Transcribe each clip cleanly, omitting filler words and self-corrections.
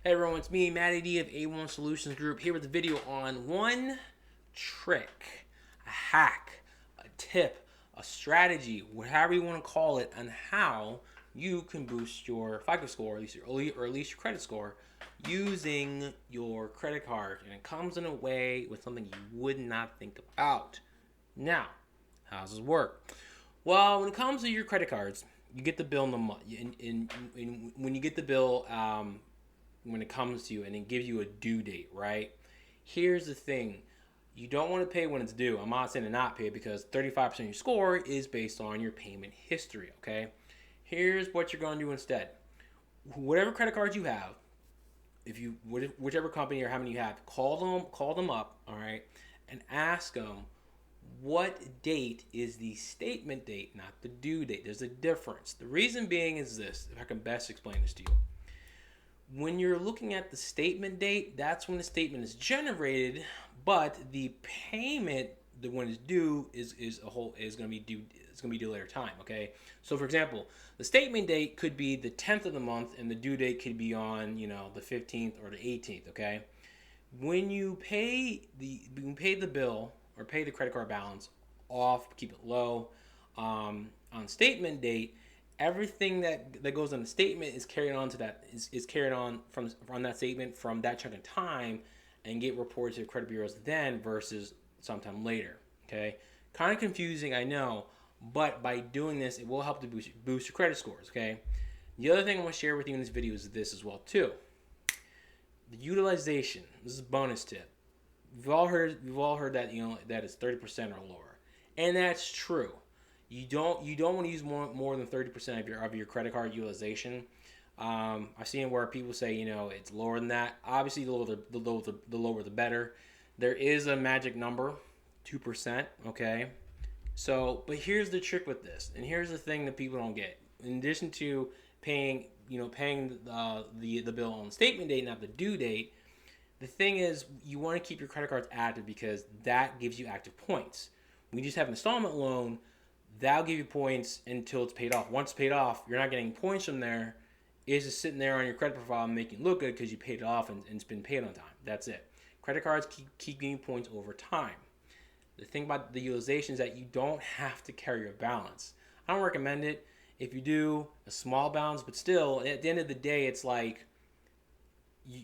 Hey everyone, it's me, Matty D of A1 Solutions Group, here with a video on one trick, a hack, a tip, a strategy, whatever you want to call it, on how you can boost your FICO score, or at least your credit score, using your credit card. And it comes in a way with something you would not think about. Now, how does this work? Well, when it comes to your credit cards, you get the bill in the month. When you get the bill, when it comes to you, and it gives you a due date, right? Here's the thing. You don't want to pay when it's due. I'm not saying to not pay because 35% of your score is based on your payment history, okay? Here's what you're going to do instead. Whatever credit cards you have, whichever company or how many you have, call them up, all right, and ask them what date is the statement date, not the due date. There's a difference. The reason being is this, if I can best explain this to you. When you're looking at the statement date, that's when the statement is generated, but the payment, the when it's due, is going to be due. It's going to be due later time. Okay. So for example, the statement date could be the 10th of the month, and the due date could be on the 15th or the 18th. Okay. When you pay the bill or pay the credit card balance off, keep it low, on statement date, everything that goes on the statement is carried on to that is carried on from that statement from that chunk of time and get reported to the credit bureaus then versus sometime later. Okay, kind of confusing, I know, but by doing this, it will help to boost your credit scores. Okay, the other thing I want to share with you in this video is this as well too. The utilization. This is a bonus tip. We've all heard that that it's 30% or lower, and that's true. You don't want to use more than 30% of your credit card utilization. I've seen where people say it's lower than that. Obviously, the lower the better. There is a magic number, 2%. Okay, so but here's the trick with this, and here's the thing that people don't get. In addition to paying the bill on the statement date, not the due date. The thing is, you want to keep your credit cards active because that gives you active points. When you just have an installment loan, that'll give you points until it's paid off. Once it's paid off, you're not getting points from there. It's just sitting there on your credit profile and making it look good because you paid it off and it's been paid on time. That's it. Credit cards keep getting points over time. The thing about the utilization is that you don't have to carry a balance. I don't recommend it. If you do, a small balance, but still, at the end of the day, it's like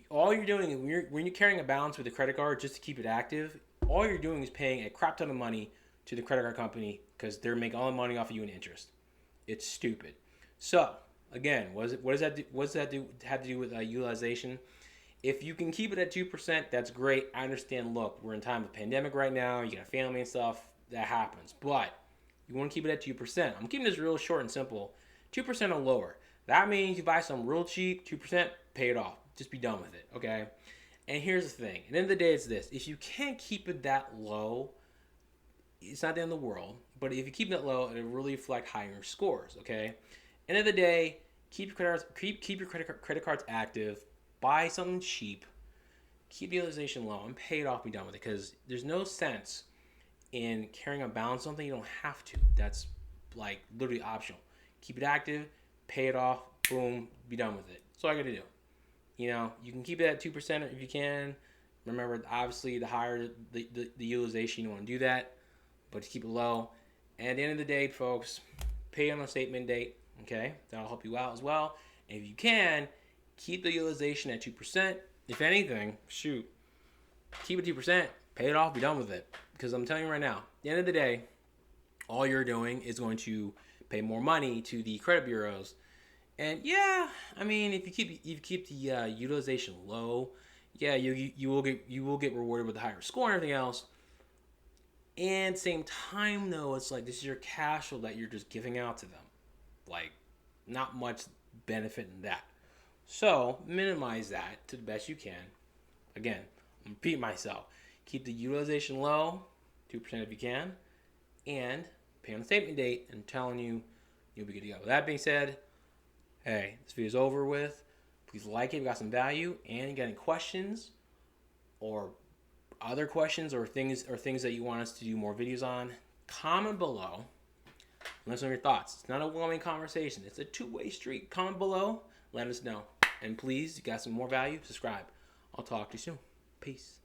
all you're doing is when you're carrying a balance with a credit card just to keep it active, all you're doing is paying a crap ton of money to the credit card company because they're making all the money off of you in interest. It's stupid. So again, what does that have to do with utilization? If you can keep it at 2%, that's great. I understand. Look, we're in time of pandemic right now. You got a family and stuff. That happens, but you want to keep it at 2%. I'm keeping this real short and simple. 2% or lower. That means you buy some real cheap, 2%, pay it off. Just be done with it, okay? And here's the thing. At the end of the day, it's this. If you can't keep it that low, it's not the end of the world. But if you keep it low, it'll really reflect higher scores, okay? End of the day, keep your credit cards active. Buy something cheap. Keep the utilization low and pay it off. Be done with it because there's no sense in carrying a balance on something you don't have to. That's like literally optional. Keep it active, pay it off, boom, be done with it. That's all I got to do. You can keep it at 2% if you can. Remember, obviously, the higher the utilization, you want to do that, but to keep it low. And at the end of the day, folks, pay on a statement date, okay? That'll help you out as well. And if you can, keep the utilization at 2%. If anything, shoot, keep it 2%, pay it off, be done with it. Because I'm telling you right now, at the end of the day, all you're doing is going to pay more money to the credit bureaus. And yeah, I mean, if you keep the utilization low, yeah, you will get rewarded with a higher score and everything else. And at the same time, though, it's like this is your cash flow that you're just giving out to them. Like, not much benefit in that. So minimize that to the best you can. Again, I'm repeating myself. Keep the utilization low, 2% if you can, and pay on the statement date. And I'm telling you, you'll be good to go. With that being said, hey, this video's over with. Please like it if you got some value, and you got any questions or other questions or things that you want us to do more videos on, comment below. Let us know your thoughts. It's not a one-way conversation. It's a two-way street. Comment below. Let us know. And please, you got some more value, subscribe. I'll talk to you soon. Peace.